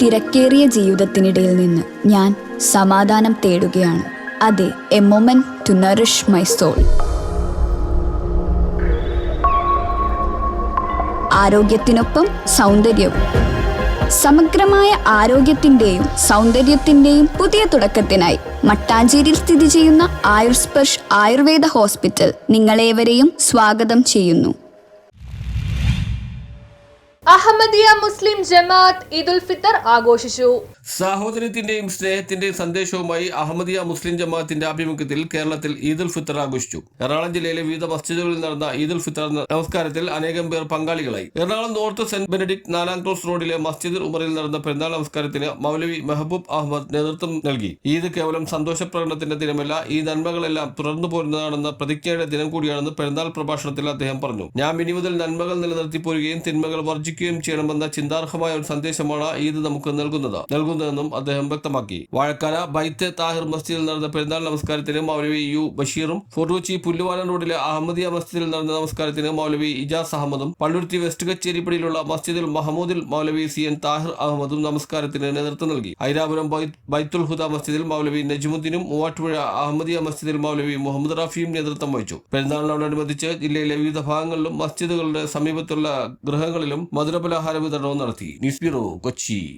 തിരക്കേറിയ ജീവിതത്തിനിടയിൽ നിന്ന് ഞാൻ സമാധാനം തേടുകയാണ്. അതെ, a moment to nourish my soul. ആരോഗ്യത്തിനൊപ്പം സൗന്ദര്യവും. സമഗ്രമായ ആരോഗ്യത്തിൻ്റെയും സൗന്ദര്യത്തിൻ്റെയും പുതിയ തുടക്കത്തിനായി മട്ടാഞ്ചേരിയിൽ സ്ഥിതി ചെയ്യുന്ന ആയുർസ്പർശ് ആയുർവേദ ഹോസ്പിറ്റൽ നിങ്ങളേവരെയും സ്വാഗതം ചെയ്യുന്നു. അഹമ്മദിയ മുസ്ലിം ജമാഅത്ത് ഈദുൽ ഫിത്തർ ആഘോഷിച്ചു. സാഹോദര്യത്തിന്റെയും സ്നേഹത്തിന്റെയും സന്ദേശവുമായി അഹമ്മദിയ മുസ്ലിം ജമാഅത്തിന്റെ ആഭിമുഖ്യത്തിൽ കേരളത്തിൽ ഈദുൽ ഫിത്തർ ആഘോഷിച്ചു. എറണാകുളം ജില്ലയിലെ വിവിധ മസ്ജിദുകളിൽ നടന്ന ഈദുൽ ഫിത്തർ നമസ്കാരത്തിൽ അനേകം പേർ പങ്കാളികളായി. Ernakulam north saint Benedict 4-ാം cross റോഡിലെ മസ്ജിദുൽ ഉമറിൽ നടന്ന പെരുന്നാൾ നമസ്കാരത്തിന് മൗലവി മെഹബൂബ് അഹമ്മദ് നേതൃത്വം നൽകി. ഈദ് കേവലം സന്തോഷ പ്രകടനത്തിന്റെ ദിനമല്ല, ഈ നന്മകളെല്ലാം തുടർന്നു പോരുന്നതാണെന്ന പ്രതിജ്ഞയുടെ ദിനം കൂടിയാണെന്ന് പെരുന്നാൾ പ്രഭാഷണത്തിൽ അദ്ദേഹം പറഞ്ഞു. ഞാൻ ഇനി മുതൽ നന്മകൾ നിലനിർത്തി പോരുകയും തിന്മകൾ വർജിക്കുകയും ചെയ്യണമെന്ന ചിന്താർഹമായ ഒരു സന്ദേശമാണ് ഈദ് നമുക്ക് നൽകുന്നതെന്നും അദ്ദേഹം വ്യക്തമാക്കി. വാഴക്കാല ബൈത്ത് താഹിർ മസ്ജിദിൽ നടന്ന പെരുന്നാൾ നമസ്കാരത്തിന് മൗലവി യു ബഷീറും, ഫോർട്ടുകൊച്ചി പുല്ലുവാലൻ റോഡിലെ അഹമ്മദിയ മസ്ജിദിൽ നടന്ന നമസ്കാരത്തിന് മൗലവി ഇജാസ് അഹമ്മദും, പള്ളുരുത്തി വെസ്റ്റ് കച്ചേരിപ്പടിയിലുള്ള മസ്ജിദുൽ മഹമൂദിൽ മൗലവി CN താഹിർ അഹമ്മദും നമസ്കാരത്തിന് നേതൃത്വം നൽകി. ഐരാപുരം ബൈത്തുൽ ഹുദ മസ്ജിദിൽ മൗലവി നജ്മുദ്ദീനും, മൂവാറ്റുപുഴ അഹമ്മദിയ മസ്ജിദിൽ മൗലവി മുഹമ്മദ് റാഫിയും നേതൃത്വം വഹിച്ചു. പെരുന്നാളിനോടനുബന്ധിച്ച് ജില്ലയിലെ വിവിധ ഭാഗങ്ങളിലും മസ്ജിദുകളുടെ സമീപത്തുള്ള ഗൃഹങ്ങളിലും മധുരപലഹാര വിതരണവും നടത്തി. News bureau, Kochi.